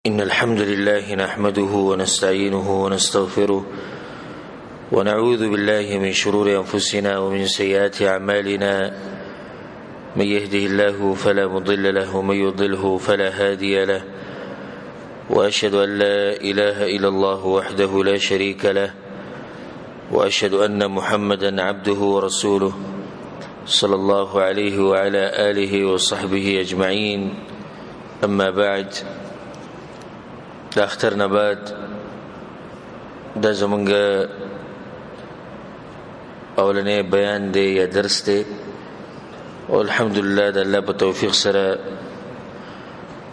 إن الحمد لله نحمده ونستعينه ونستغفره ونعوذ بالله من شرور أنفسنا ومن سيئات أعمالنا من يهده الله فلا مضل له ومن يضلله فلا هادي له وأشهد أن لا إله إلا الله وحده لا شريك له وأشهد أن محمدا عبده ورسوله صلى الله عليه وعلى آله وصحبه أجمعين. أما بعد، دا اختر نباد دا زمانگ اولنی بیان دے یا درس دے، والحمدللہ دا اللہ پا توفیق سرا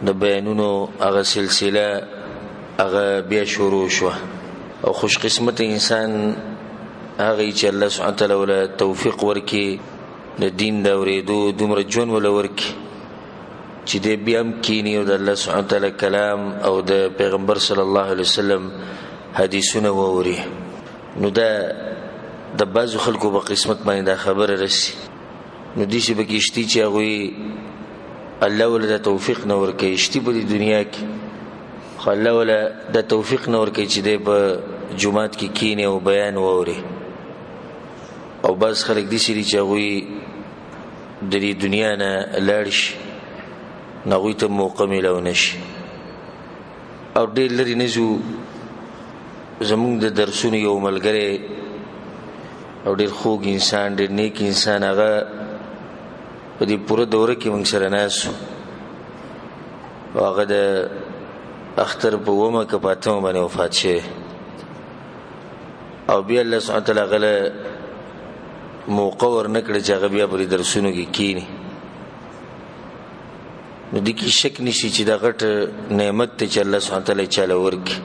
دا بیانونو اغا سلسلہ اغا بیا شروع شوا. او خوش قسمت انسان اغا چی اللہ سبحانه وتعالی ولا توفیق ورکی دا دین دا وریدو دمر جون ولا ورکی چې دې بیا هم کینی او د الله سبحانه وتعالی کلام او د پیغمبر صلی الله علیه وسلم حدیثونه ووري. نو دا د بعضو خلکو په قسمت باندې دا خبره رسی، نو دې شي پکې شتي چې هغوی الله ولا د توفیق نه ورکوي شتي په دې دنیا کې، خو الله ولا د توفیق نه ورکوي چې دی په جومات کې کینی او بیان ووري. او بعض خلک داسې دي چې هغوی د دې دنیا نه لاړ شي، نغوی ته موقع میلاو نشي. او ډېر لرې نه ځو، زمونږ د درسونو یو ملګری او ډېر خوږ انسان، ډېر نیک انسان، هغه په دې پوره دوره کې موږ سره ناست او هغه د اختر په 9 که په 8 باندې وفات شوی. او بیا الله سبحانه وتعالی هغه له موقع ورنه کړه چې هغه بیا په دې درسونو کې کینی. نو دی کی شک نشي چې دا غټ نعمت ته چې الله سبحانه وتعالی چاله ورکي.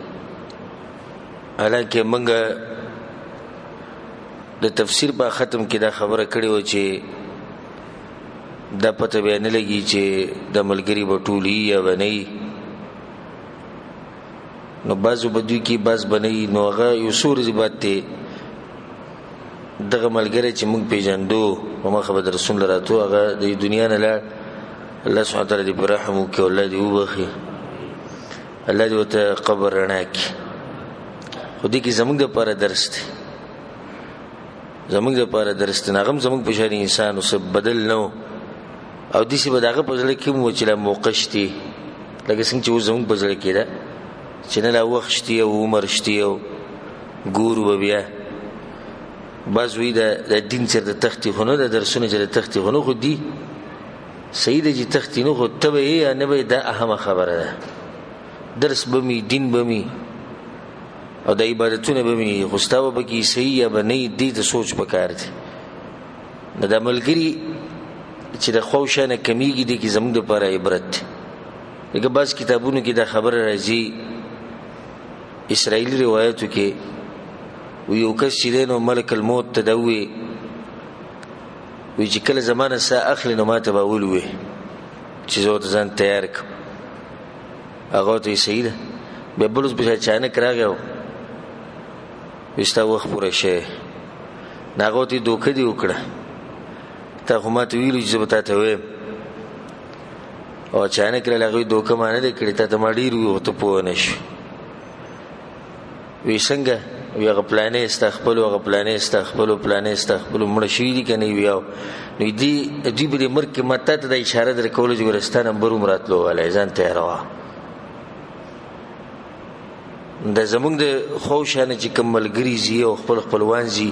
حالانکه موږ د تفسیر په ختم کې دا خبره کړې و چې دا پته به نه لګي چې د ملګری به ټول یا بنئ، نو بعضو بدوی کې بعض بنئ. نو هغه یو څو ورځې بعد دی دغه ملګری چې موږ پیژندو په مخه به درسونه راتلو، هغه د دنیا نه لاړ. الله سبحانه وتعالی دې په رحم وکړي، الله دې وبخي، الله دې ورته قبر رڼا کړي. خو دې کې زموږ دپاره درس دی، زموږ دپاره درس دی. هغه هم زموږ په شان انسان اوس بدل نه و، او داسې به د هغه په زړه کې هم و چې لا موقع شتي، لکه څنګه چې اوس زموږ په زړه کې ده چې نه لا وخت شتي او عمر شتي او ګورو به بیا. بعض وایي د دین سره د تختې خو نه، د درسونه چې د تختې خو نه، خو دي صحیح ده چې تختې نه، خو ته به یې یا نه به یې، دا اهمه خبره ده. درس به مې، دین به مې، او د عبادتونه به مې، خو ستا به پکې صحیح یا به نه، دې ته سوچ پکار دی. نو دا ملګري چې د خوا شانه کمیږي، دې کې زموږ دپاره عبرت دی. لکه بعض کتابونو کې دا خبره راځي، اسرائیلي روایتو کې یو کس چې دی نو ملک الموت ته دا ووایي چې کله زمانه سا اخلي نو ما ته به ولوي چې زه ورته ځان تیار کړم. هغه ورته وایي صحیح ده. بیا بل اوس بیا اچانک راغی او وایي ستا وخت پوره شوی. نو هغه ورته دوکه دې وکړه، تا خو ما ته ویلو چې زه به تا ته وایم، او اچانک راغلی. هغه وایي دوکه ما نه دی کړې، تا ته ما ډېر وویل خو ته پوه نه شوې. وایي څنګه؟ وی هغه پلانې استخپلو، هغه پلانې استخپلو، پلانې استخپلو، مړه شوي دي که نه وي. او نو دوی په دې مرګ کې ما تا ته دا اشاره در کوله چې ګوره ستا نمبر هم راتلو والی، ځان تیاروه. دا زمونږ د خوا شانه چې کوم ملګري ځي او خپل خپلوان ځي،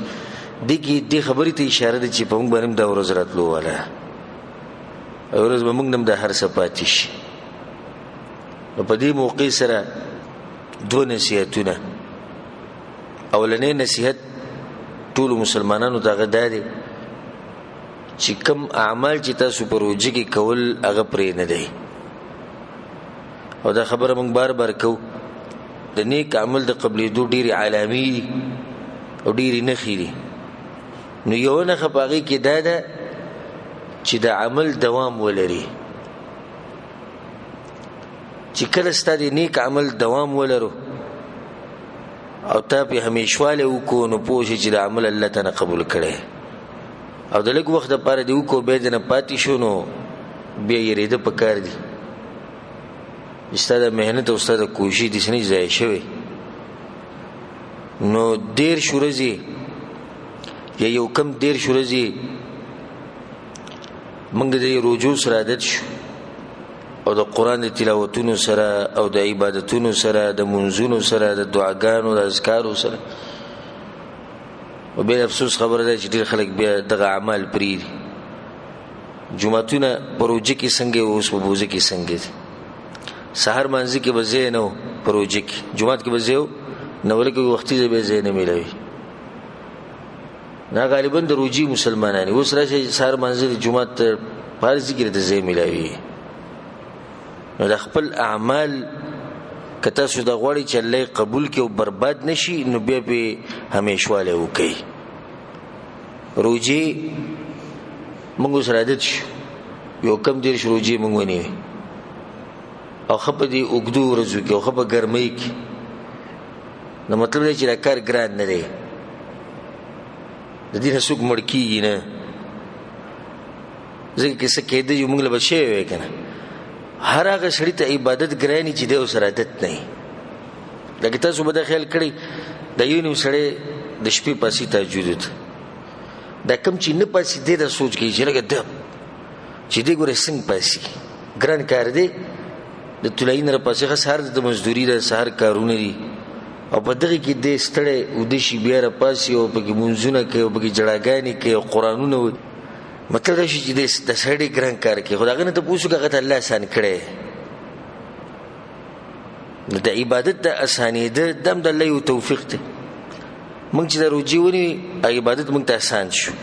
دې کې دې خبرې ته اشاره ده چې په موږ باندې هم دا ورځ راتلو والی، او ورځ به موږ نه هم دا هر څه پاتې شي. نو په دې موقع سره 2 نصیحتونه. اولنی نصیحت ټولو مسلمانانو ته هغه دا دی چې کم اعمال چې تاسو په روژه کې کول هغه پرې نه دی. او دا خبره موږ بار بار کوو، د نیک عمل د قبلېدو ډېرې علامې دي او ډېرې نښې دي. نو یوه نښه په هغې کې دا ده چې د عمل دوام ولري. چې کله ستا د نیک عمل دوام ولرو او تا په همیشواله وکړو، نو پوه شي چې د عمل الله تعالی قبول کړی، او د لږ وخت لپاره دې وکړو بیا دې نه پاتې شو، نو بیا یې ریده پکار دي ستا د مهنت او ستا د کوشش دې نه ضایع شوی نو 10 ورځې یا یو کم 10 ورځې موږ د روزو سره عادت شو او د قران د تلاوتونو سره او د عبادتونو سره د منځونو سره د دعاګانو د اذکارو سره او بیا افسوس خبره ده چې ډېر خلک بیا دغه اعمال پرېږدي جمعتونه پروژه کې څنګه اوس په بوزه کې څنګه دي سحر مانځي کې بځې نه پروژه کې جمعات کې بځې نو ولکه وختي به ځای نه ملوي نه غالبا د روجي مسلمانانی اوس راشي سحر مانځي جمعات فارسی کې د ځای ملوي نو د خپل اعمال کته سو د غوړی چې الله قبول کړي او برباد نشي نو بیا به همیشواله وکي روجي موږ سره عادت شو یو کم دیر شو روجي موږ ونی او خپه دی وګدو ورځو کې او خپه ګرمۍ کې نو مطلب دی چې کار ګران نه دی د دې هڅوک مړ کیږي نه ځکه چې څه کېده یو موږ له بشي وې کنه هر هغه سړی ته عبادت ګرانی چې دی سره عادت نه لکه تاسو به د خیال کړی د یو نیم سړی د شپې پاسې تهجد دا کم چې نه پاسې دی د سوچ کې چې لکه د چې دی ګوره څنګه پاسې ګران کار دی د تلین را پاسې سهار د مزدوري د سهار کارونه دي او په دغه کې د ستړی او د شي بیا را پاسې او په کې منځونه کوي او په کې جړاګانې کوي او قرانونه مطلب دا چې د سړی ګران کار کوي خدای غنه ته پوښتنه کوي ته الله آسان کړي د عبادت د اسانۍ د دم د الله یو توفیق ته موږ چې د روجي ونی عبادت موږ ته آسان شو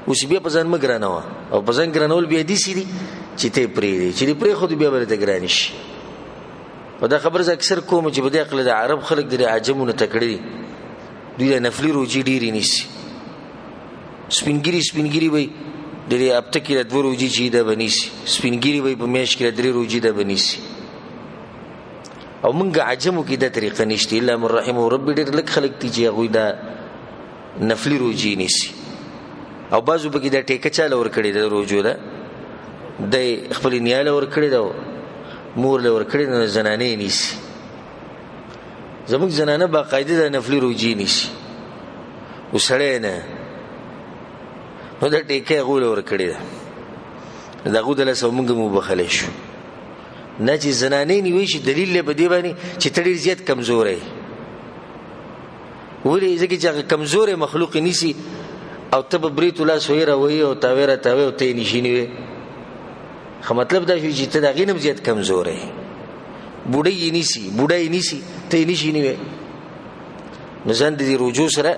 اوس بیا په ځان مګرانه او په ځان ګرانول بیا دي سي دي چې ته پرې دي چې پرې خو بیا ورته ګران شي په دا خبره اکثر کوم چې په دې عقل د عرب خلک د عجمونو تکړه دي د نفلي روجي ډیری نيسي سپینګری وي د دې اپته کې د دوه روجي چې دا بنيسي سپینګری وي په میش کې د درې روجي دا بنيسي او مونږه عجمو کې دا طریقه نشته الا من رحم رب ډېر لک خلک دي چې هغه دا نفلي روجي نيسي او بازو به کې دا ټیکه چاله ور کړی د روجو دا د خپل نیاله ور کړی دا مور له ور کړی نه زنانه نيسي زموږ زنانه باقاعده د نفلي روجي نيسي وسړی نه نو دا ټیکه غول ور کړی دا غو دله سو موږ مو بخلې شو نه چې زنانې نیوي شي دلیل له بدی باندې چې تړي زیات کمزورې ولې ځکه چې کمزورې مخلوق نيسي او تب بریت الله سویره وي او تاویره تاوي او ته نشینی وي خو مطلب دا شو چې ته دا غینم زیات کمزورې بوډۍ نيسي ته نشینی وي نو ځان دې رجوع سره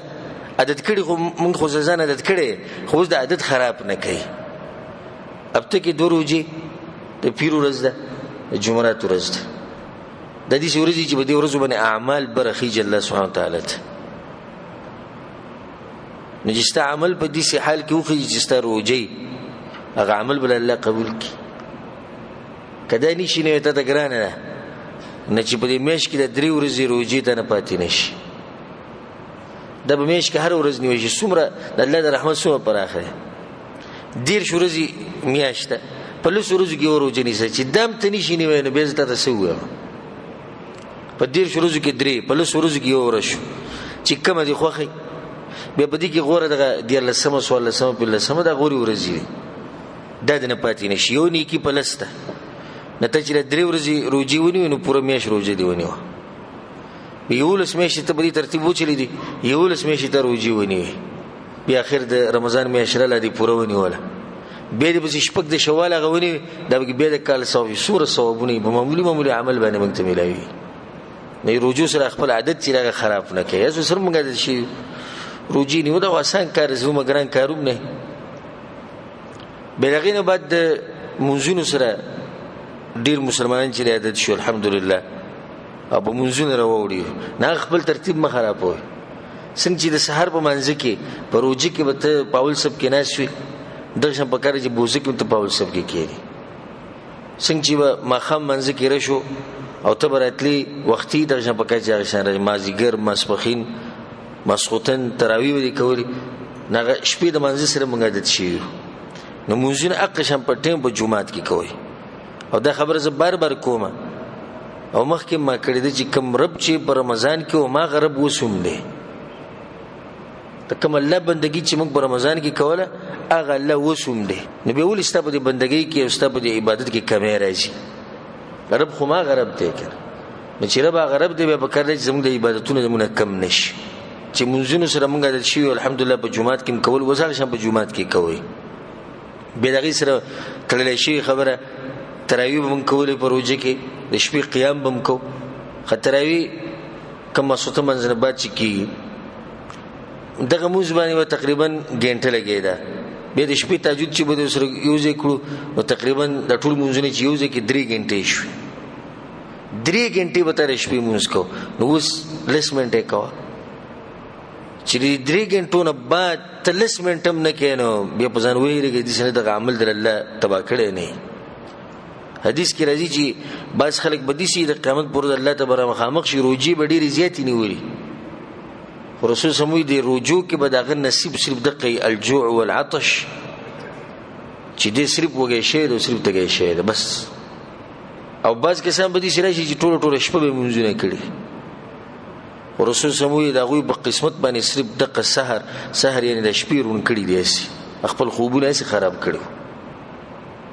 عادت کړي خو موږ خو ځان عادت کړي خو د عادت خراب نه کوي اب ته کې دروځي د پیر ورځ ده جمعرات ورځ ده د دې ورځې چې په دې ورځو باندې اعمال برخي الله سبحانه وتعالى نو چې ست عمل په دې حال کې وخی چې ست روجي هغه عمل بل الله قبول کړي کدا نشي نه ته ګرانه نه چې په دې میش کې د 3 ورځې روجي ته نه پاتې نشي د بمیش که هر ورځ نیوي چې څومره د الله د رحمت څومره پراخه دیر شورزي میاشته په لس ورځو کې ورو جنې چې دم ته نشي نیوي نه به ته سوه په دیر شورزو کې درې په لس ورځو کې ورشو چې کومه دي خوخي به په دې کې غوړه د الله سم سوال سم په الله سم د غوري ورځي د نه پاتې نشي یو نیکی په لسته نته چې درې ورځې روجي ونی نو پوره میاش روجي دی ونی یولس میاشتې ته به ترتیب وچلی دي یولس میاشتې ته روجي ونی بیا اخر د رمضان میاشت را دي پوره ونی ولا به دې په شپږ د شوال غونی د به د کال سوي سوره ثوابونه په معمولی عمل باندې مونږ ته ملایي نه روجو سره خپل عادت چې راغه خراب نه کوي اسو سره مونږ د شي روجي نیو دا وسان کار زموږ ګران کاروم نه بلغینه بعد منځونو سره ډیر مسلمانان چې عادت شو الحمدلله ابو منځونه راوړي نه خپل ترتیب ما خراب وي څنګه چې د سحر په منځ کې پروژي کې وته پاول سب کې نه شوي دغه په کار چې بوزي کې ته پاول سب کې کېږي څنګه چې ما خام منځ کې راشو او ته براتلی وختي دغه په کار چې شان مازیګر مسبخین مسخوتن تراویح دي کوي نه شپې د منځ سره مونږ عادت شي نو موزین اقشم په ټیم په جمعات کې کوي او دا خبره زه بار کومه او مخکې ما کړی دی چې کم رب چې په رمضان کې او ما غرب وسوم دی ته کوم الله بندگی چې موږ په رمضان کې کوله هغه الله وسوم دی نو به ول استا په بندگی کې او استا په عبادت کې کمی راځي رب خو ما غرب دی کړ نو چې رب غرب دی به کړی چې موږ د عبادتونو زمونه کم نشي چې منځونو سره موږ د شی الحمدلله په جمعات کې کول وزال شم په جمعات کې کوي به دغه سره تللی شي خبره تراوی به موږ کولې په روزه کې د شپې قیام به موږ کو خطراوی کما سوته منځنه بعد چې کی دغه موږ باندې تقریبا غنټه لګیدا به د شپې تهجد چې به سره یوځې کړو نو تقریبا د ټول منځونه چې یوځې کې 3 غنټې شو 3 غنټې به تر شپې موږ کو نو اوس لس منټه کو چې 3 غنټو نه بعد تلس منټم نه کینو بیا په ځان ویریږي د سینې د عمل در الله تبا کړي نه حدیث کې راځي چې بعض خلک بدیسي د قیامت پر الله تبارک مخامخ شي روجي به ډېر زیات نیولي رسول سموي دی رجوع کې به دغه نصیب صرف دقي الجوع والعطش چې دې صرف وګي شه د صرف تګي شه بس او بعض کسان به دې سره شي چې ټول شپه به منځونه کړي رسول سموي دا غوي په قسمت باندې صرف دغه سحر یعنی د شپې رون کړي دي خپل خوبونه سي خراب کړي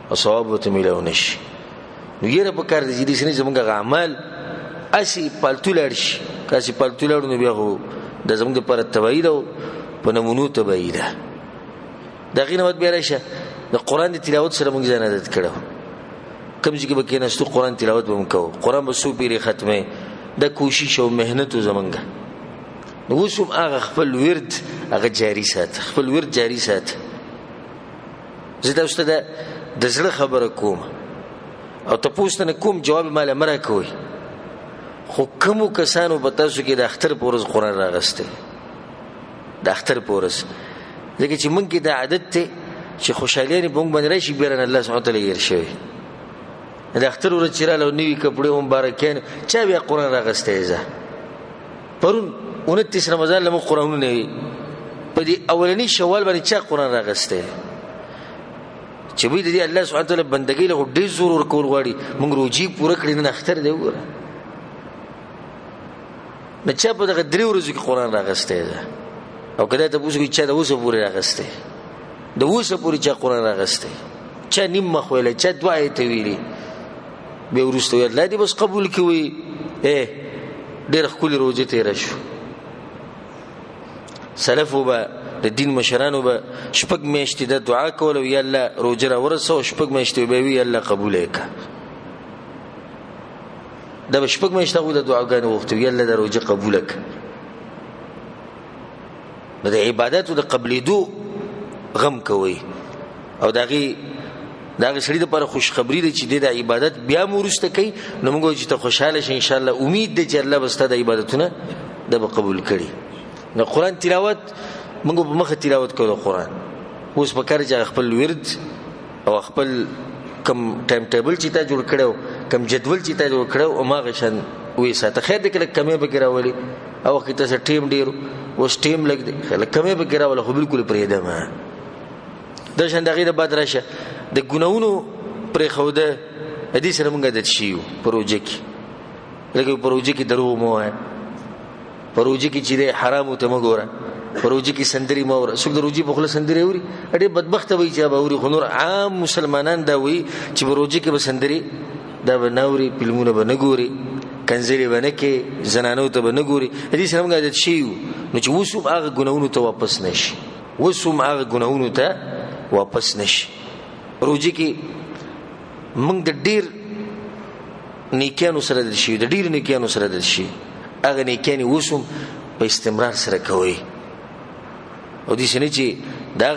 او ثواب ته ملو نشي نو یې په کار دي چې زمونږ اعمال اسی پالتو لړشي کاسي پالتو لړو نو بیا هو د زمونږ پر توحید او په نمونو توحید دا غینه وخت بیا راشه د قران د تلاوت سره موږ ځان عادت کړو کوم چې به کې نستو قران تلاوت به وکاو قران به سو پیری ختمه د کوشش او مهنت زمونږ نو وسوم هغه خپل ورد هغه جاری سات خپل ورد جاری سات زه دا استاد د زړه خبره کوم او تاسو ته کوم جواب مال امره کوي خو کوم کسانو په تاسو کې د اختر پورز قران راغسته د اختر پورز ځکه چې مونږ کې د عادت ته چې خوشالي بونګ باندې راشي بیرن الله سبحانه وتعالى ير شوی د اختر ور چیرله نوې کپڑے مبارکان چا بیا قران راغسته ځه پرون 29 رمضان له قران نه په دې اولنی شوال باندې چا قران راغسته چې وی د الله سبحانه وتعالى بندګۍ له ډېر زور ورکول غواړي موږ روجي پوره کړی نه اختر دی وګوره نه چا په دغه درې ورځو کې قران راغسته ده او کله ته پوښتنه چې دا اوسه پوره راغسته د اوسه پوره چې قران راغسته چا نیم مخوله چا دعای ته ویلي به ورسته الله دې بس قبول کوي ډېر خپل روزه تیر شو سلفو به د دین مشرانو به شپږ میاشتې د دعا کول او یا الله روزه را ورسو شپږ میاشتې به وی الله قبول وکړه دا شپږ میاشتې د دعاګانو وخت وی الله د روزه قبول وکړه د عبادت او د قبلېدو غم کوي او داغي سړي د پر خوش خبری دی چې د عبادت بیا مورسته کوي نو موږ چې ته خوشاله شې ان شاء الله امید دې چې الله بس ته د عبادتونه د قبول کړي نو قران تلاوت موږ په مخه تلاوت کوو قران اوس په کار چې خپل ورد او خپل کم ټایم ټیبل چې تا جوړ کړو کم جدول چې تا جوړ کړو او ما غشن وې ساته خیر دې کله کمې به ګراولي او وخت ته ټیم ډیر اوس ټیم لګ دې کله کمې به ګراول خو بالکل پرې ده ما د شندغې د باد راشه د ګناونو پرې خوده حدیث سره مونږ د شیو پروژه کې لکه پروژه کې درو مو ہے پروژه کې چې حرام ته مګوره پروژه کې سندري مور څوک د روجي په خله سندري اوري اړې بدبخت وي چې به اوري خنور عام مسلمانان دا وي چې پروژه کې به سندري دا به ناوري فلمونه به نګوري کنځري به نه کې زنانو ته به نګوري حدیث سره مونږ د شیو نو چې وسوم هغه ګناونو ته واپس نشي وسوم هغه ګناونو ته واپس نشي روجي کې موږ د ډیر نیکانو سره د شي د ډیر نیکانو سره د شي هغه نیکاني وسوم په استمرار سره کوي او دې شنه چې دا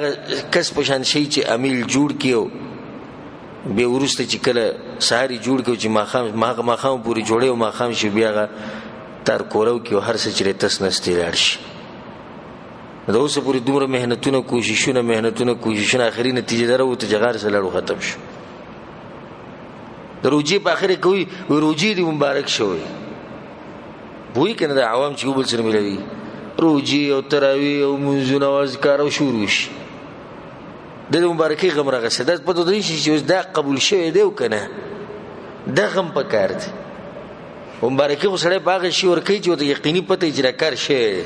کس په شان شي چې امیل جوړ کیو به ورسته چې کله سحری جوړ کیو چې ماخام پوری جوړه او ماخام شي بیا تر کولو کیو هر څه چې تس نستې لارشي دا اوس پوری دومره مهنتونه کوششونه اخري نتیجه درو ته جګار سره لړو ختم شو دروجي په اخر کوي روجي دی مبارک شوی وای کنه د عوام چې وبل سره ملوي روجي او تراوی او منځونه او اذکار او شروع شي د مبارکي غم راغسه د په دوی شي چې دا قبول شوی دی او کنه دا غم پکار دی مبارکي خو سړی په هغه شي ورکوي چې ورته یقیني پته یې چې دا کار شوی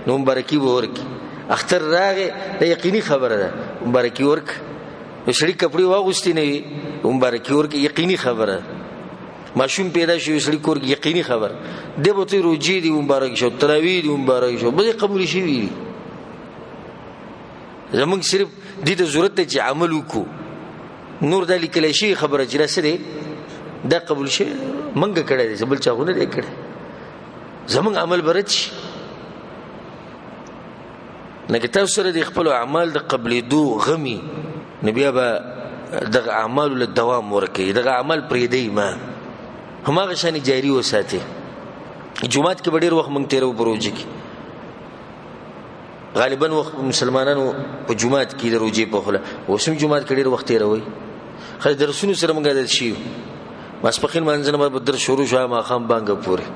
نو مبارکي به ورکړي. اختر راغې دا یقیني خبره ده مبارکي ورکړه. نو سړي کپړې واغوستې نه وي مبارکي ورکړي یقیني خبره. ماشوم پیدا شوی سړي کور کې یقیني خبره دی به ته روجې دي مبارک شو تراویح دي مبارک شو بلې قبول شوي دي. زمونږ صرف دې ته ضرورت دی چې عمل وکړو. نور دا لیکلی شوې خبره چې دا څه دی دا قبول شي منګه کړی دی بل چا خو نه دی کړی. زمونږ عمل به رد شي. لکه تاسو سره د خپلو اعمال د قبلېدو غمي نو بیا به دغه اعمالو له دوام ورکوي. دغه عمل پرېږدئ ما هماغه شانې جاري وساتئ. جومات کې به ډېر وخت موږ تېروو په روژه کې. غالبا وخت مسلمانانو په جومات کې د روژې په خوله اوس هم جومات کې ډېر وخت تېروئ. خو درسونو سره موږ عادت شوي ماسپښین لمانځنه به درس شروع شو ماښام بانګه پورې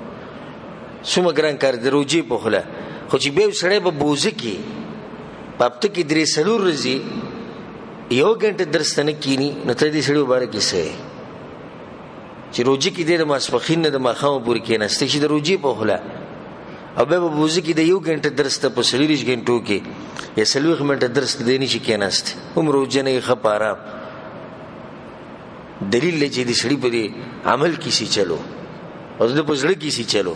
څومره ګران کار د روژې په خوله. خو چې بیا سړی به بوزه کې په هفته کې 3-4 ورځې 1 غنټه درس ته نه کښېني نو ته دې سړي مبارک یې څه چې روژې کې دی د ماسپښین نه د ماښامه پورې کښېناستی شي د روژې په خوله او بیا به بوزه کې د 1 غنټه درس ته په 40 غنټو کې یا 40 منټه درس ته دی نشي کښېناستی هم روژه نه یې ښه په آرام. دلیل دی چې د سړي په دې عمل کې سي چلو او د په زړه کې سي چلو.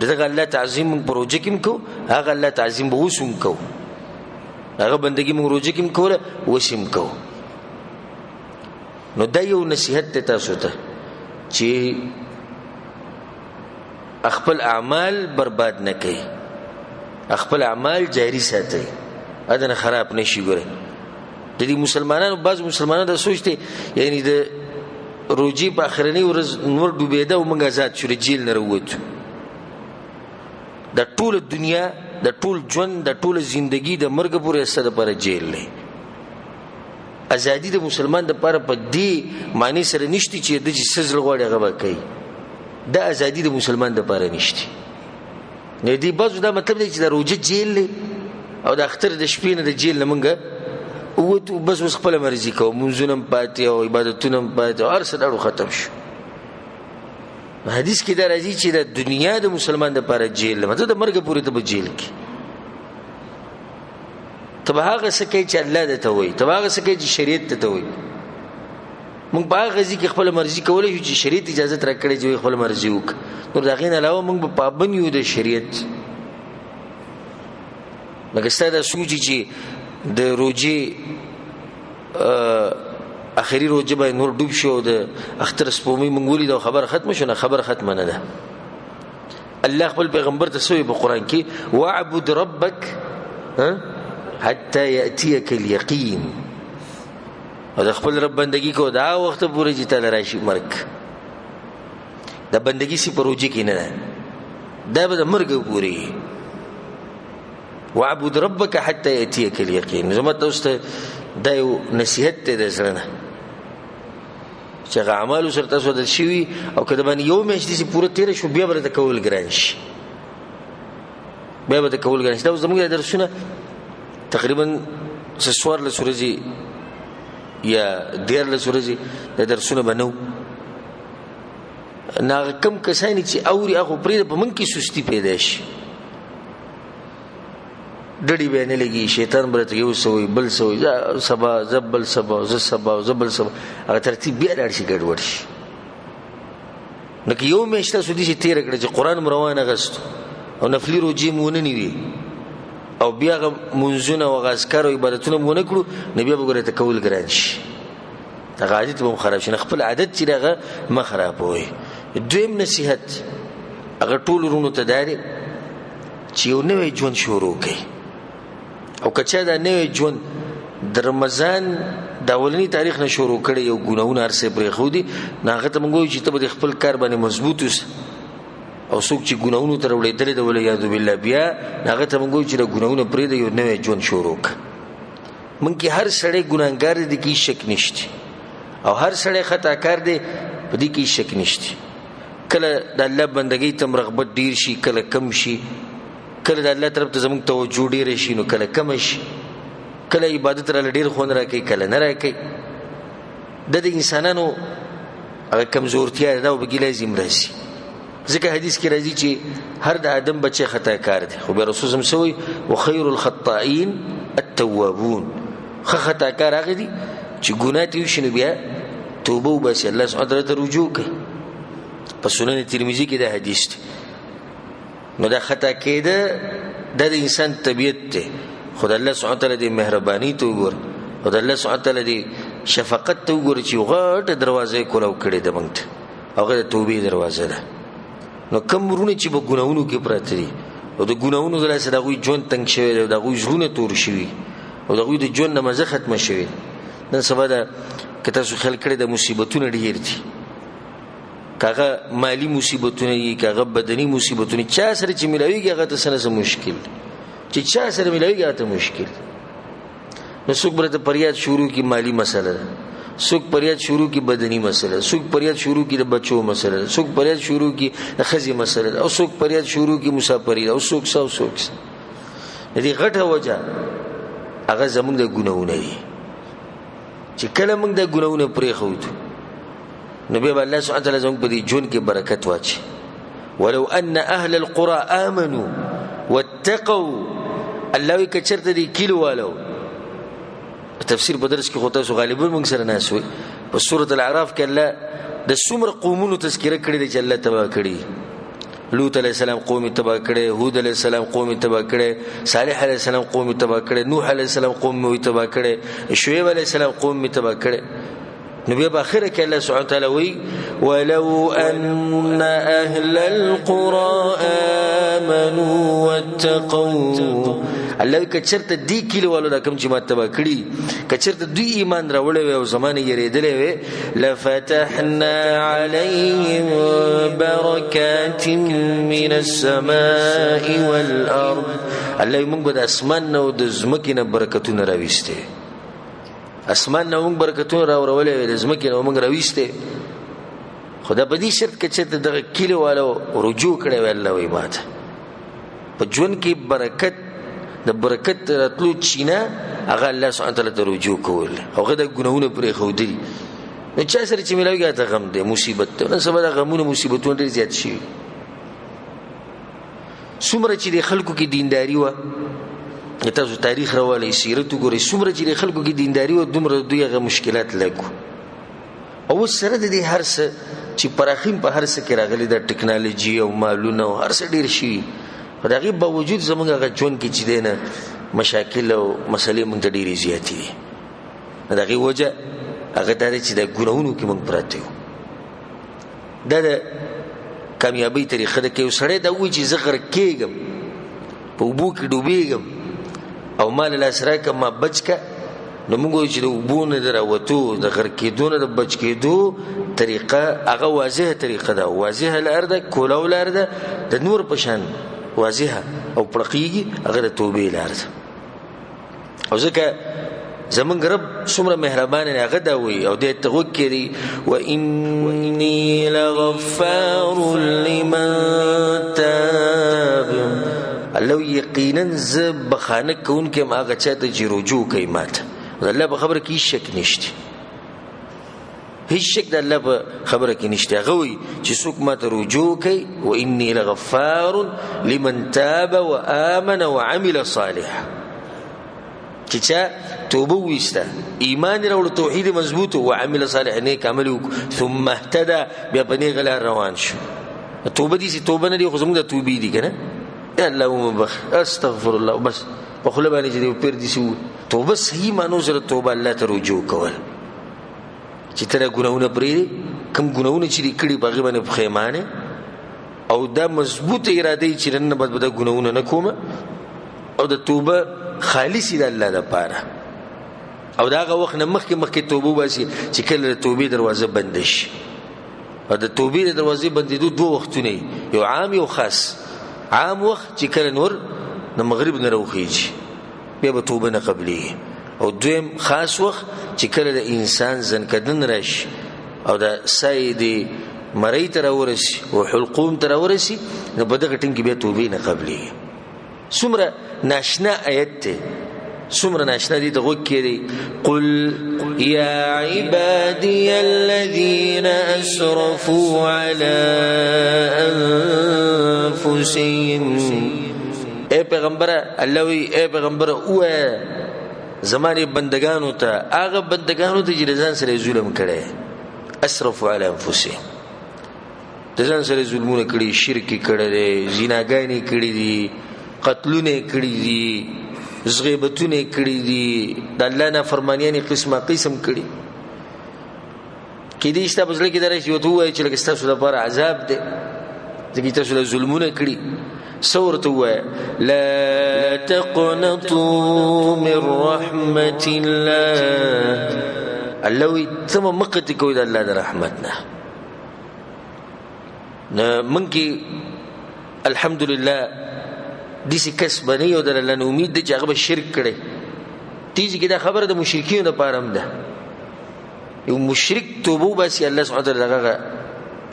دغه الله تعظیم موږ په روژه کې هم کوو هغه الله تعظیم به اوس هم کوو. هغه بندګي موږ روژه کې هم کوله اوس هم کوو. نو دا یو نصیحت دی تاسو ته چې خپل اعمال برباد نه کړئ. خپل اعمال جاری ساتئ ادنه خراب نشي. ګورئ د دې مسلمانانو بعض مسلمانانو دا سوچ دی یعنی د روژې په اخرنۍ ورځ نور ډوبېده او موږ آزاد شو جیل نه راووتو. د ټوله دنیا د ټول ژوند د ټوله زندگی د مرګ پورې څه دپاره جیل دی. ازادي د مسلمان دپاره په دې معنی سره نشتی چې د څه زړه غواړي هغه به کوي. دا ازادي د مسلمان دپاره نشتی. نو دې بعضو دا مطلب دی چې د روژه جیل دی او د اختر د شپې نه د جیل نه موږ ووتو بس اوس خپله مرضي کوو مونځونه هم پاتې او عبادتونه هم پاتې او هر څه داړو ختم شو. حدیث کې دا راځي چې د دنیا د مسلمان دپاره جیل دی مطلب د مرګ پورې ته به جیل کې ته به هغه څه کوي چې الله درته وایي ته به هغه څه کوي چې شریعت درته وایي. موږ په هغه ځای کې خپله مرضي کولی شو چې شریعت اجازت راکړی چې خپله مرضي وکړو. نور د هغې نه علاوه موږ به پابند یو د شریعت. لکه ستا دا سوچي چې د روژې اخري روژه باندې نور ډوب شو د اختر سپومۍ موږ ولید او خبره ختمه شو. نه خبره ختمه نه ده. الله خپل پیغمبر ته سوی په قرآن کې واعبد ربک حتی یأتیک الیقین او د خپل رب بندگی کو دا وخت پورې چې تعالی راشي مرګ. دا بندگی سي په روژه کې نه ده دا به د مرګ پورې. واعبد ربک حتی یأتیک الیقین. زما تاسو ته دا یو نصیحت دی د زړه نه چې هغه اعمالو سره تاسو عادت شوي او که د باندې یو میاشت داسې پوره تېره شو بیا به درته کول ګران شي بیا به درته کول ګران شي. دا اوس زموږ دا درسونه تقریبا 14 ورځې یا 14 ورځې دا درسونه به نه وو. نو هغه کم کسان چې اوري هغه پرېږده په موږ کې سستي پیدا شي ډډې به نه لګي شیطان به راته یو څه وایي بل څه وایي سبا زه بل سبا زه سبا زه بل سبا هغه ترتیب بیا لاړ شي ګډوډ شي. نو که یو میاشت تاسو داسې تېره کړه چې قرآن مو روان اخیستو او نفلي روجې مو ونه نیوې او بیا هغه مونځونه او هغه اذکار او عبادتونه مو ونه کړو نو بیا به ګوره ته کول ګران شي. هغه عادت به هم خراب شي. خپل عادت چې هغه مه خرابوئ. دویم نصیحت هغه ټولو وروڼو ته دا دی چې یو نوی ژوند شروع کړئ. او که چا دا نوی ژوند د رمضان د اولني تاریخ نه شروع کړی یو ګناهونه هر څه پرېښودي نو هغه ته موږ وایو چې ته به د خپل کار باندې مضبوط اوسه. او څوک چې ګناهونو ته راوړېدلی د والعیاذ بالله بیا هغه ته موږ وایو چې د ګناهونه پرېږده یو نوی ژوند شروع کړه. موږ کې هر سړی ګناهګار دی کې شک نشته او هر سړی خطاکار دی په دې کې شک نشته. کله د الله بندګۍ ته رغبت ډیر شي کله کم شي کله د الله طرف ته زموږ توجه ډیره شي نو کله کم شي کله عبادت را ډیر خوند راکوي کله نه راکوي. د انسانانو هغه کمزورتیا دا به لازم راشي ځکه حدیث کې راځي چې هر د آدم بچی خطا کار دی خو به رسول هم سوی وخير الخطائين التوابون خطا کار هغه دي چې ګناه ته وشنو بیا توبه وباسي الله سبحانه وتعالى ته رجوع کوي په سنن ترمذی کې دا حدیث دی نو دا خطا کېده د انسان طبیعت ته خدای الله سبحانه وتعالى دې مهرباني ته وګور خدای الله سبحانه وتعالى دې شفقت ته وګور چې غټ دروازه کولاو کړي د مونږ هغه د توبې دروازه ده نو کوم ورونه چې په ګناونو کې پراته دي او د ګناونو غلا سره دغه ژوند تنگ شوی دی دغه ژوند تور شوی او دغه د ژوند مزه ختم شوی نن سبا دا کته سو خلک کړي د مصیبتونو ډیر دي کاغه مالی مصیبتونه یي کاغه بدني مصیبتونه چا سره چې ملويږي هغه ته سره مشکل چې چا سره ملويږي هغه ته مشکل نو څوک برته پریاد شروع کی مالی مسله ده څوک پریاد شروع کی بدني مسله څوک پریاد شروع کی د بچو مسله څوک پریاد شروع کی د خزي مسله او څوک پریاد شروع کی مسافری او څوک دې غټه وجه هغه زمونږ د ګناونه دي چې کله موږ د ګناونه پرې خو نبي الله سبحانه وتعالى زموږ په دې ژوند کې برکت واچي ولو ان اهل القرى امنوا واتقوا الله کچرته دي کیلو والو تفسیر په درس کې خو تاسو غالبا موږ سره ناسوي په سوره الاعراف کې الله د څومره قومونو تذکرہ کړی دی چې الله تبا کړی لوط علیہ السلام قوم تبا کړي هود علیہ السلام قوم تبا کړي صالح علیہ السلام قوم تبا کړي نوح علیہ السلام قوم تبا کړي شعیب علیہ السلام قوم تبا کړي نبي باخره کې الله سبحانه وتعالى وی ولو ان اهل القرى امنوا واتقوا الله کچرته دی کلی والو دا کوم چې ما تبا کړي کچرته دوی ایمان راوړې او زمانه یریدلې وي لفتحنا عليهم بركات من السماء والارض الله موږ د اسمان او د زمکې نه برکتونه راويسته اسمان نو موږ برکتونه راوړولې د زمکې نو موږ راويسته خدا په دې شرط کې چې دغه کلی والو رجوع کړي وي الله وي ماته په ژوند کې برکت د برکت راتلو چینه هغه الله سبحانه وتعالى ته رجوع کول هغه د ګناونه پرې خودري نو چا سره چې ملایږي ته غم دي مصیبت ته نو سبا د غمونو مصیبتونو ډیر زیات شي څومره چې د خلکو کې دینداری و تاسو تاریخ راولې سیرت وګورئ څومره چې د خلکو کې دینداری و دومره دویغه مشکلات لګو او سره د هر څه چې پراخیم په هر څه کې راغلي د ټکنالوژي او مالونه او هر څه ډیر شي دغه باوجود زمونږ غچون کې چې دینه مشاکل او مسلې مونږ ته ډېرې زیاتې دي دغه وجه هغه دا چې د ګناونو کې مونږ پراته یو دا د کامیابی طریقه ده کې یو سړی دا وایي چې زه غرق کېږم په اوبو کې ډوبېږم او مال لاس راکړه ما بچ که نو مونږ وایو چې د اوبو نه د راوتو د غرق کېدو نه د بچ کېدو طریقه هغه واضحه طریقه ده واضحه لار ده کولاو لار ده د نور په شان واضحه او پړقیږي هغه د توبې لار ده او ځکه زمونږ رب څومره مهربان دی هغه دا وایي او دې ته غوږ کړي واني لغفار لمن تاب الله یقینا ز بخانه کوونکې ما هغه چاته چې رجوع کوي ماته الله په خبره کې شک نشته هیڅ شک د الله په خبره کې نشته هغه وایي چې څوک ماته رجوع کوي واني لغفار لمن تاب وآمن وعمل صالحا چې چا توبه وسته ایمان راوړ توحید مضبوط او عمل صالح نیک عمل ثم اهتدى بیا په نیغه لار روان شو توبه دي چې توبه نه دي خو زموږ د توبې دي کنه یا الله مبخ استغفر الله بس په خپل باندې چې دی پیر دي سو توبه صحیح مانو سره توبه الله ته رجوع کول چې تر ګناونه پرې کم ګناونه چې کړي باغ باندې پخېمانه او دا مضبوط اراده چې نن بعد د ګناونه نه کوم او د توبه خالص د الله لپاره او داغه وخت نه مخکې توبه واسي چې کله د توبې دروازه بند شي او د توبې د دروازې بندېدو دوه وختونه یو عام یو خاص عام وخت چې کله نور د مغرب نه راوخیږي بیا به توبه نه قبلي او دویم خاص وخت چې کله د انسان ځنکدن راشي او د سید مړی تر ورسي او حلقوم تر ورسي نو په دغه ټیم کې بیا توبه نه قبلي څومره ناشنا آیت ته سمر ناشنا دي تغوك كيري قل يا عبادي الذين أسرفوا على أنفسهم اے پیغمبر اللہوی اے پیغمبر اوه زمانی بندگانو تا آغا بندگانو تا جلزان سر ظلم کرے اسرفوا على أنفسهم جلزان سر ظلمون کری شرکی کرے زناگانی کری دی قتلونه کری دی زغیبتونه کړي دي د الله نه فرمانیانی قسمه قسم کړي کې دې شته بزله کې درې یو ته وایي چې لکه تاسو لپاره عذاب دی ځکه تاسو له ظلمونه کړي سورته وایي لا تقنطوا من رحمت الله الله وي تم مقت کوي د الله د رحمتنا نه منکی الحمدلله دیسی کس بنی او در الله امید دی چې هغه شرک کړي تیزی کې دا خبره د مشرکین لپاره هم ده یو مشرک توبه باسي الله سبحانه وتعالى دغه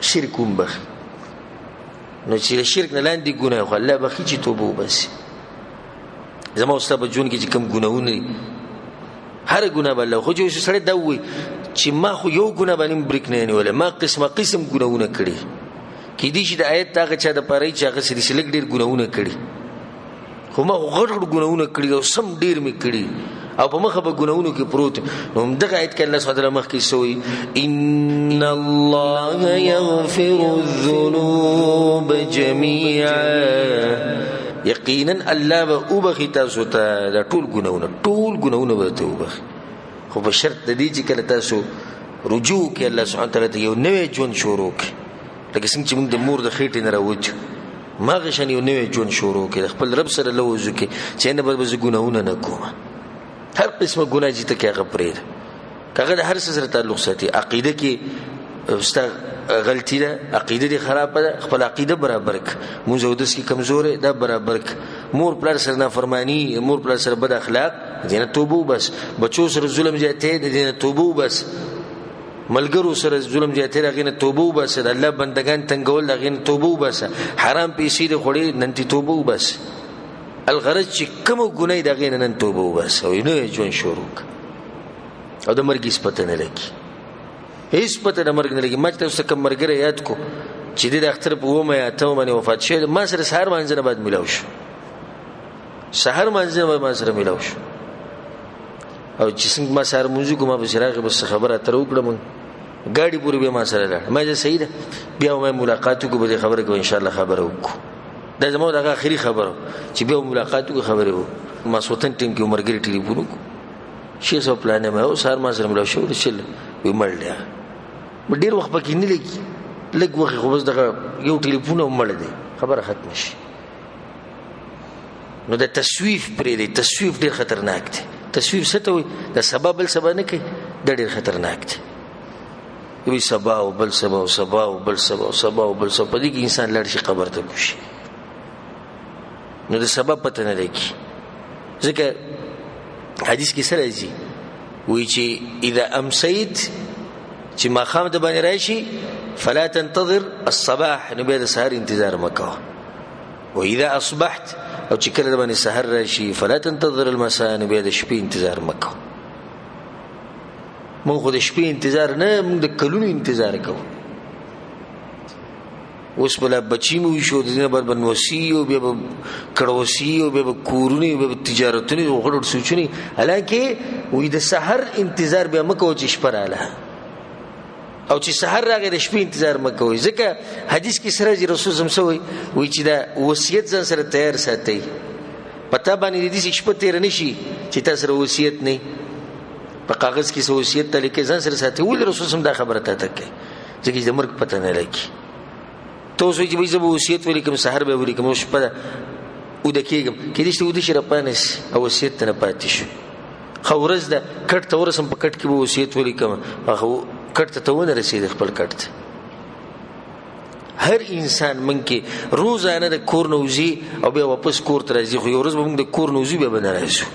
شرک هم بخي نو چې شرک نه لاندې ګناه خو الله بخي چې توبه باسي زما استاد په جون کې چې کوم ګناهونه هر ګناه بل خو چې سړی دا وي چې ما خو یو ګناه باندې بریک نه نیول ما قسم ګناهونه کړي کې دې چې د آیت هغه چا د پاره چې هغه سړي لګ ډیر ګناهونه کړي خو ما غړ ګناهونه کړي او سم ډیر می کړي او په مخه به ګناهونو کې پروت نو دغه آیت کې الله سبحانه وتعالى مخ کې سوې ان الله يغفر الذنوب جميعا یقینا الله به وبخي تاسو ته د ټول ګناهونه به ته وبخي خو په شرط د دې چې کله تاسو رجوع کې الله سبحانه وتعالى یو نوې ژوند شروع کړي لکه څنګه چې موږ د مور د خېټې نه راوځو ما غشن یو نوې ژوند شروع کړي خپل رب سره لوځو کې چې نه به ګناهونه نه کوم هر قسمه ګناه چې ته کې هغه پرېږده هغه د هر څه سره تعلق ساتي عقیده کې ستا غلطي ده عقیده دې خرابه ده خپل عقیده برابر ک مونږ اودس کې کمزور ده برابر ک مور پلار سره نافرمانی مور پلار سره بد اخلاق دینه توبه بس بچو سره ظلم جاته دینه توبه بس ملګرو سره ظلم جاته غینه توبه بس الله بندگان تنگول غینه توبه بس حرام پیسې دې خوري نن تی توبه بس الغرض چې کوم ګناه د غینه نن توبه بس او نه ژوند شروع او د مرګ سپته نه لګي هیڅ پته د مرګ نه لګي ما ته څه کوم مرګ یاد کو چې د اختر په ومه یا ته باندې وفات شه ما سره سحر مانځنه بعد ملاو شو سحر مانځنه ما سره ملاو شو او چې څنګه ما سحر مونږ کومه به شراغه بس خبره تر وکړم ګاډي پورې به ما سره لاړ ما چې صحیح ده بیا مې ملاقات کو به خبره کو ان شاء الله خبره وکړو دا زموږ د اخري خبره چې بیا ملاقات کو خبره وو ما سوتن ټیم کې مرګري ټلیفون کو شي سو پلان مې او سحر ما سره ملاو شو چل وي مړ ډیر وخت پکې نه لګي لګ وخت خو بس دغه یو ټلیفون مړ دی خبره ختم شي نو د تسویف پرې دی تسویف ډیر خطرناک دی تسویف څه ته وي د سبب بل سبب نه کوي د ډیر خطرناک دی وي سبا او بل سبا او سبا او بل سبا او سبا او بل سبا دې کې انسان لړ شي قبر ته کوشي نو د سبب پته نه لګي ځکه حدیث کې سره دی وی چې اذا امسيت چې ما خام د باندې راشي فلا تنتظر الصباح نبي د سحر انتظار مکو و اذا اصبحت او چې کله د باندې سحر راشي فلا تنتظر المساء نبي د شپې انتظار مکو مونږ د شپې انتظار نه مونږ د کلونو انتظار کوو اوس بل بچی مو شو د نه بر بنوسی او به کړوسی او به کورونی او به تجارتونی او غړ سوچنی حالانکه وې د سحر انتظار به مکو چې شپراله او چې سحر راغی د شپې انتظار مکوئ ځکه حدیث کې سره رسول زم سوی وی چې دا وصیت ځان سره تیار ساتي پته باندې دې شپه تیر نشي چې تاسو سره وصیت نه په کاغذ کې وصیت ته لیکي ځان سره ساتي ول رسول زم دا خبره ته تکي ځکه د مرګ پته نه لګي تو سوي چې به وصیت ولیکم سحر به ولیکم شپه او د کېګم کې دې شته ود شي رپانس او وصیت نه پاتې شو خورز دا کټ تورسم په کټ کې به وصیت ولیکم هغه کټ ته ونه رسید خپل کټ هر انسان منکه روزانه د کور نوزي او بیا واپس کور ته راځي خو یو ورځ به موږ د کور نوزي به نه راځو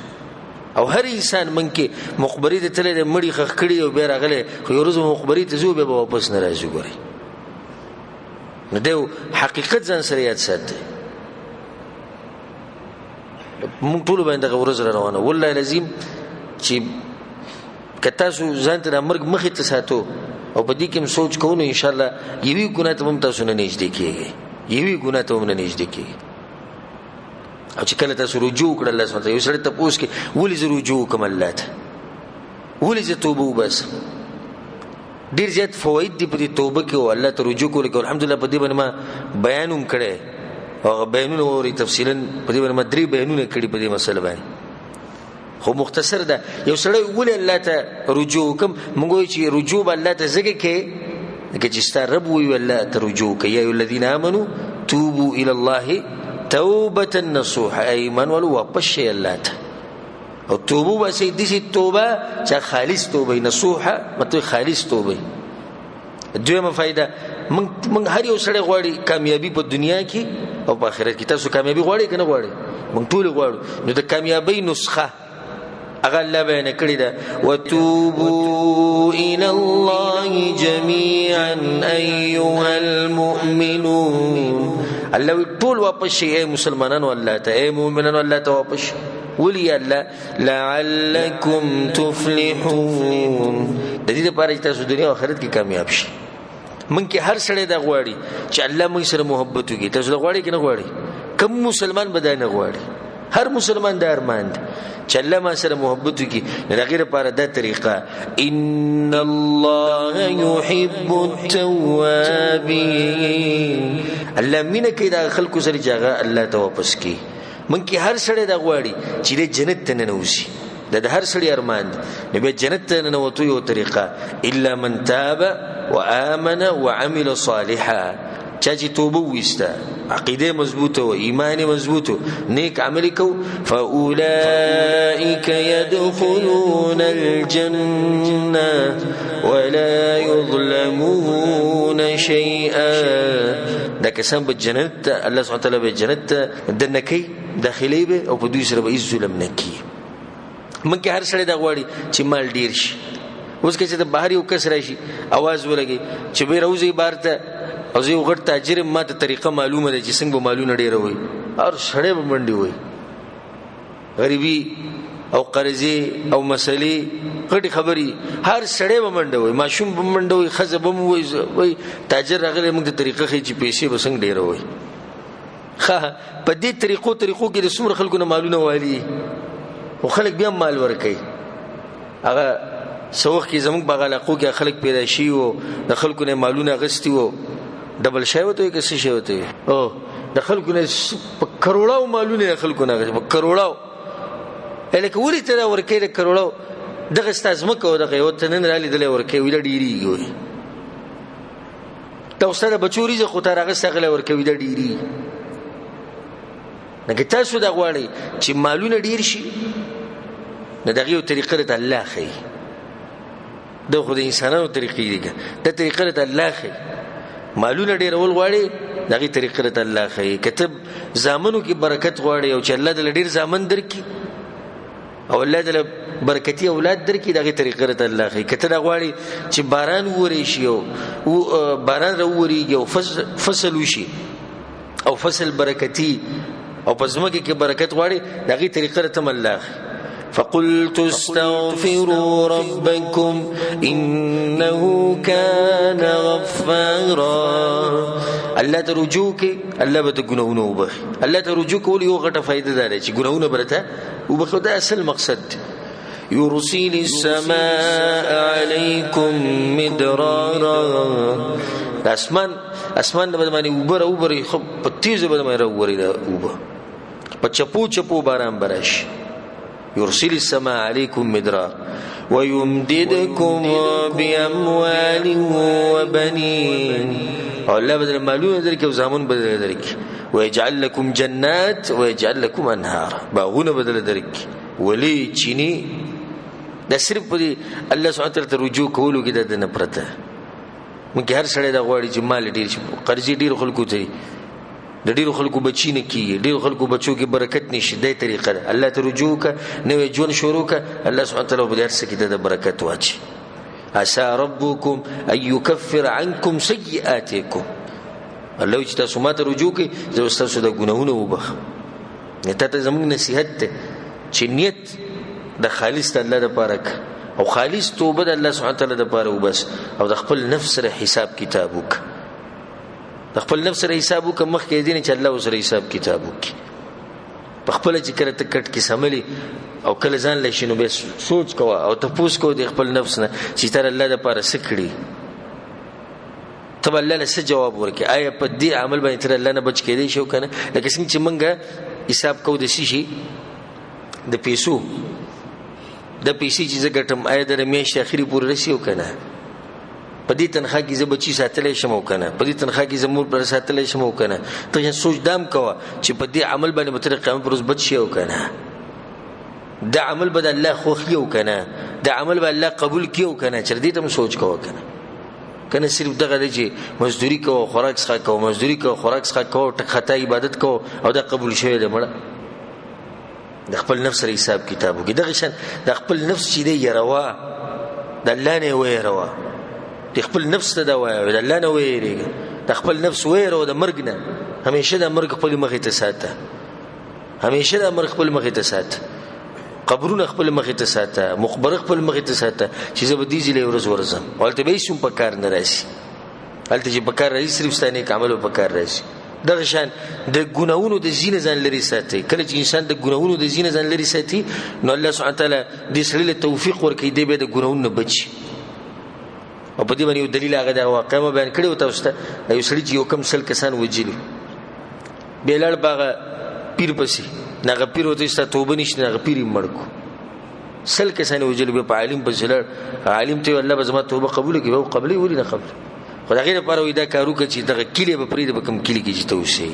او هر انسان منکه مخبري ته تل د مړی خخ کړي او بیا راغله خو یو ورځ مخبري ته زو به واپس نه راځي ګوري نو دیو حقیقت ځان سره یاد ساتي مونږ ټول باندې ورځ روانه والله لازم چې کته سو ځان ته مرګ مخې ته ساتو او په دې کې سوچ کوو ان شاء الله یوي ګناه ته هم تاسو نه نږدې کیږي یوي ګناه ته هم نه نږدې کیږي او چې کله تاسو رجوع کړل الله سبحانه یو سره تاسو کې ولې رجوع کوم الله ته ولې توبه وبس ډیر زیات فواید دی په توبه کې او الله ته رجوع کول کې الحمدلله په دې باندې ما بیانوم کړي او بیانونه اوري تفصیلا په دې باندې ما 3 بیانونه کړي په دې مسله باندې خو مختصر ده یو سړی ولې الله ته رجوع کوم موږ چې رجوع الله ته زګه کې چې ستاره رب وی الله ته رجوع کوي یا الذين امنوا توبوا الى الله توبه نصوحا ايمن ولو واپس الله ته او توبه واسي دي توبه چې خالص توبه نصوحه مته خالص توبه دویمه فائدہ من هر یو سړی غواړي کامیابی په دنیا کې او په آخرت کې تاسو کامیابی غواړئ کنه غواړئ من ټول غواړو نو د کامیابی نسخه اغه الله بیان کړی دا وتوبوا الى الله جميعا ايها المؤمنون الله ټول واپس شي مسلمانانو الله ته مؤمنانو الله ته واپس ولي الله لعلكم تفلحون د دې لپاره چې تاسو دنیا او آخرت کې کامیاب شئ من کې هر سړی دا غواړي چې الله موږ سره محبت وکړي تاسو غواړئ کنه غواړئ کوم مسلمان بدانه غواړي هر مسلمان د ارمان چې الله ما سره محبت وکړي د غیر لپاره دا طریقه ان الله يحب التوابين الله مینه کې دا خلکو سره جګه الله ته واپس کی من کې هر سړی دا غواړي چې د جنت ته ننوځي د هر سړی ارمان دی به جنت ته ننوتو یو طریقه الا من تاب وآمن وعمل صالحا چاچی توبه وستا عقیده مضبوطه و ایمان مضبوطه نیک عمل کو فاولئک يدخلون الجنه ولا يظلمون شيئا دا کسان به جنت الله سبحانه وتعالى به جنت دنکی داخلي به او په دوی سره به ظلم نکي من کې هر سړی دا غواړي چې مال ډیر شي اوس کې چې د بهر یو کس راشي आवाज ولګي چې به روزي بارته او زه وګړ تاجر ما ته طریقه معلومه ده چې څنګه به مالونه ډیر وي او سړی به منډي وي غریبي او قرضې او مسلې غټي خبري هر سړی به منډي وي ماشوم به منډي وي خزه به وي تاجر راغلی موږ ته طریقه خي چې پیسې به څنګه ډیر وي ها په دې طریقو کې د څومره خلکو نه مالونه والی او خلک بیا مال ورکي هغه سوخ کې زموږ بغالاقو کې خلک پیدا شي او د خلکو نه مالونه غستی وو ډبل شای وته کې څه شی وته او د خلکو نه کروڑاو مالونه خلکو نه غستی کروڑاو الکه ولې ته ورکې د کروڑاو دغه استازمکه او دغه یو تنن را لیدل ورکې ویل ډیری وي تاسو سره بچوري زه خو تر هغه څنګه ورکې ویل ډیری نګ تاسو دا غواړي چې مالونه ډیر شي نه دغه یو طریقه ته الله خي د خو د انسانانو طریقې دي د طریقه ته الله خي مالونه ډیر ول غواړي دغه طریقه ته الله خي کتب زامنو کې برکت غواړي او چې الله دل ډیر زامن درکې او الله دل برکتی اولاد درکې دغه طریقه ته الله خي کته غواړي چې باران ووري شي او باران راوريږي او فصل وشي او فصل برکتی او پزماکه کې برکت غواړي دغه طریقه ته الله فقلت استغفروا ربكم انه كان غفارا الله ته رجوع کې الله به ګناونه وبخي الله ته رجوع کول یو غټه فائدہ ده چې ګناونه برته وبخي دا اصل مقصد يرسل السماء عليكم مدرارا اسمان د باندې وبره خو په تیزه باندې راووري دا وبه په چپو باران برش يرسل السماء عليكم مدرارا ويمددكم بأموال وبنين الله بدل مالونه درک او زامن بدل درک ويجعل لكم جنات ويجعل لكم انهار باغونه بدل درک ولي چيني د صرف په الله سبحانه وتعالى رجوع کولو کې د نفرته مونږ هر سړی دا غواړي چې مال ډیر شي قرضې ډیر خلکو ته د ډیرو خلکو بچی نه کیږي ډیرو خلکو بچو کې برکت نشي د طریقه الله ته رجوع ک نوې جون شروع ک الله سبحانه وتعالى به درس کې د برکت واچي عسى ربكم ان يكفر عنكم سيئاتكم الله چې تاسو ماته رجوع کې زه تاسو د ګناهونو وبخ ته زموږ نصیحت ته چې نیت د خالص الله لپاره او خالص توبه د الله سبحانه تعالی لپاره وبس او د خپل نفس سره حساب کتاب وک د خپل نفس سره حساب وک مخکې دین چې الله سره حساب کتاب وک په خپل چې کړه ته کټ کې سملی او کله ځان لشي نو به سوچ کوه او تاسو کو د خپل نفس نه چې تر الله لپاره سکړي ته الله له څه جواب ورکړي آیا په دې عمل باندې تر الله نه بچ کېدې شو کنه لکه څنګه چې مونږه حساب کو د شي د پیسو د پیسې چې زه ګټم آیا د میاشتې اخري پورې رسیو کنه په دې تنخواه کې زه بچی ساتلی شم او کنه په دې تنخواه کې زه مور پر ساتلی شم او کنه ته سوچ دام کوه چې په دې عمل باندې به تر قیامت پر ورځ بچ شي او کنه دا عمل به الله خوښي او کنه دا عمل به الله قبول کړي او کنه چې دې ته سوچ کوه کنه صرف دغه چې مزدوري کوه خوراک څخه کوه مزدوري کوه خوراک څخه کوه ټک خطا عبادت کوه او دا قبول شوی دی مړه د خپل نفس سره حساب کتابو کې دغه شان د خپل نفس چې دی يروا د الله نه ويروا د خپل نفس ته دا وایي د الله نه ويریږي د خپل نفس ويرو د مرګ نه همیشه د مرګ خپل مخې ته ساته همیشه د مرګ خپل مخې ته ساته قبرونه خپل مخې ته ساته مقبره خپل مخې ته ساته چې زه به دې ځلې ورځ ورځم ولته به شم په کار نه راشي ولته چې په کار راشي صرف ستانه عمل په کار راشي دغه شان د ګناونو د زینه ځان لري ساتي کله چې انسان د ګناونو د زینه ځان لري ساتي نو الله سبحانه تعالی دې سړي له توفیق ورکړي دی به د ګناونو نه بچي او په دې باندې یو دلیل هغه د واقعا بیان کړی و تاسو ته یو سړي چې یو کم سل کسان وجلی بیلړ باغ پیر پسې ناغه پیر وته ست توبه نشته ناغه پیر مړکو سل کسان وجلی به په عالم پسې عالم ته الله به زما توبه قبول کړي او قبلې ولې نه قبل خدای غیر پر وې دا کارو کې چې دغه کلی به پرې د کم کلی کې چې توسي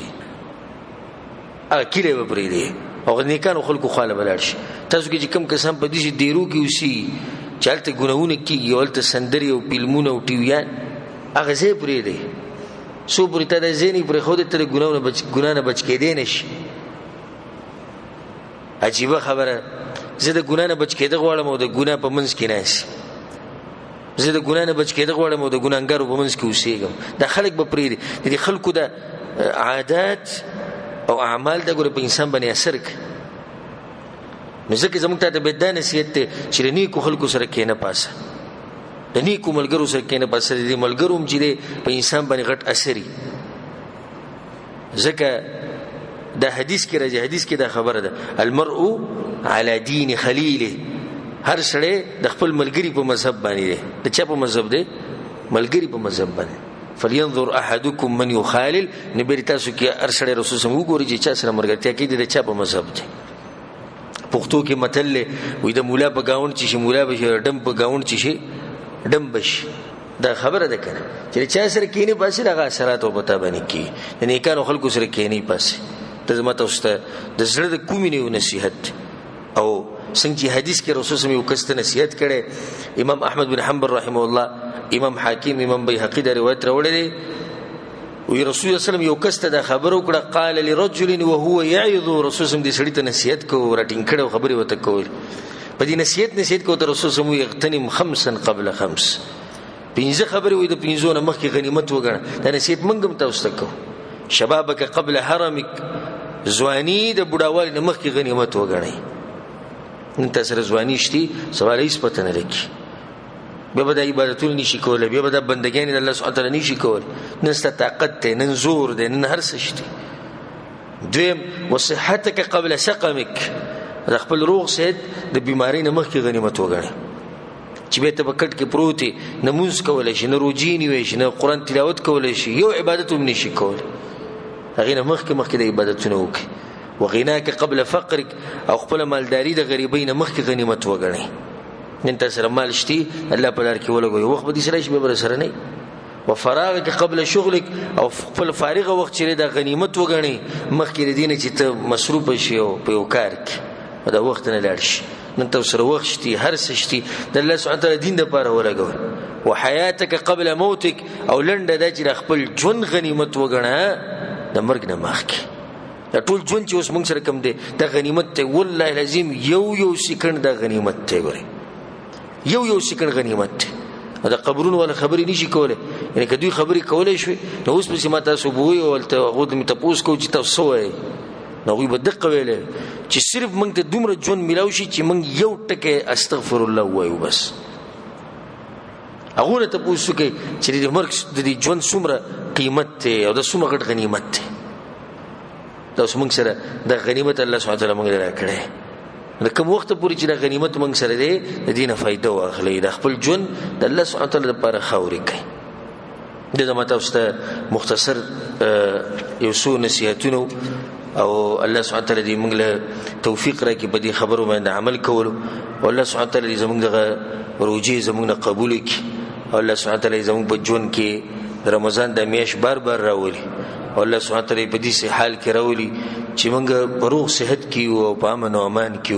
هغه کلی به پرې دی او نیکانو خلکو خاله بلار شي تاسو کې چې کم کسان په دې دیرو کې وسی چالت ګناونه کیږي ولته سندري او فلمونه او ټیویان هغه زه پرې دی سو پرې ته د زینی پر خود ته ګناونه بچ کېدې نشي عجیب خبره زه د ګناونه بچ کېدې غواړم او د ګناه په منځ کې ناس زه د ګناه نه بچ کېدې غواړم او د ګناهګارو په منځ کې اوسېږم دا خلک به پرې دي خلکو د عادات او اعمال د ګور په انسان باندې اثر کوي نو ځکه زموږ ته د بدانه نصیحت ته چې نیکو خلکو سره کې نه پاسه د نیکو ملګرو سره کې نه پاسه دي ملګرو هم چې په انسان باندې غټ اثري ځکه دا حدیث کې راځي حدیث کې دا خبره ده المرء على دين خليله هر سړی د خپل ملګری په مذهب باندې دی د چا په مذهب دی ملګری په مذهب باندې فلينظر احدكم من يخالل نبی تاسو کې هر سړی رسول سم وګوري چې چا سره مرګرتیا کوي د چا په مذهب دی پښتو کې متل وي د مولا په گاوند چې مولا به ډم په گاوند چې ډم بش دا خبره ده کنه چې چا سره کینی پاسه دغه اثرات او پتا باندې کی د نیکانو خلکو سره کینی پاسه د زمته واست د زړه د کومې نه نصيحت او څنګه حدیث کې رسول الله یو کس ته نصیحت کړي امام احمد بن حنبل رحمه الله امام حاکم امام بیهقی دا روایت راوړي وی رسول الله صلی الله علیه وسلم یو کس ته خبرو کړه قال لرجل وهو يعظ رسول الله دې سړي ته نصیحت کو راټینګ کړه خبرې وته کول په دې نصیحت کو ته رسول الله یغتنم خمسا قبل خمس پنځه خبرې وې د پنځو نه مخکې غنیمت وګڼه دا نصیحت منګم تاسو ته کو شبابک قبل حرمک ځواني د بډاوالي نه مخکې غنیمت وګڼئ نن تاسو ځواني شتي سوال هیڅ پته نه لګي بیا به د عبادتونو نشي کولای بیا به د بندګانې د الله سبحانه تعالی نشي کولای نن ست طاقت ته نن زور ده نن هر څه شتي دویم وصحتک قبل سقمک د خپل روغ صحت د بیماری نه مخکې غنیمت وګڼئ چې به ته بکټ کې پروتي نماز کولای شي نه روجي نیوي شي نه قران تلاوت کولای شي یو عبادت هم نشي کولای هغه نه مخکې د عبادتونو وکړي وغناک قبل فقرک او خپل مالداری د غریبۍ نه مخکې غنیمت وګڼئ نن تاسو سره مال شتي الله په لار کې ولګوي وخت به دې سره شي به سره نه وفراغک قبل شغلک او خپل فارغه وخت چې د غنیمت وګڼئ مخکې دینه چې ته مصروف شې او په یو کار کې دا وخت نه لاړ شي نن تاسو سره وخت شتي هر څه شتي د الله سبحانه تعالی دین لپاره ولګوي وحیاتک قبل موتک او لنډه د چې خپل ژوند غنیمت وګڼه د مرګ نه مخکې دا ټول ژوند چې اوس موږ سره کم دی د غنیمت ته والله العظیم یو سکند د غنیمت ته ګوري یو سکند غنیمت ته دا قبرونو ولا خبرې نشي کوله یعنی کدی خبرې کولای شي نو اوس په سیمه تاسو بووي او ته غوډ می تاسو کو چې تاسو وای نو غوی به دقه ویلې چې صرف موږ ته دومره ژوند میلاو شي چې موږ یو ټکی استغفر الله وایو بس. هغه ته پوښتنه کوي چې د مرګ د ژوند څومره قیمت دی او د څومره غټ غنیمت دی. دا اوس موږ سره د غنیمت الله سبحانه وتعالی موږ راکړی د کوم وخت پورې چې د غنیمت موږ سره دی د دې نه فایده واخلئ د خپل ژوند د الله سبحانه وتعالی لپاره خاورې کړئ. د ما تاسو ته مختصر یو څو نصیحتونه او الله سبحانه وتعالی دې موږ له توفیق راکړي په دې خبرو باندې عمل کولو او الله سبحانه وتعالی زموږ دغه روزي زموږ نه قبول کړي او الله سبحانه وتعالی زموږ په ژوند کې رمضان د میاشت بار راولي او الله سبحانه وتعالی په دې حال کې راولي چې موږ په روغ صحت کې او په امن او امان کې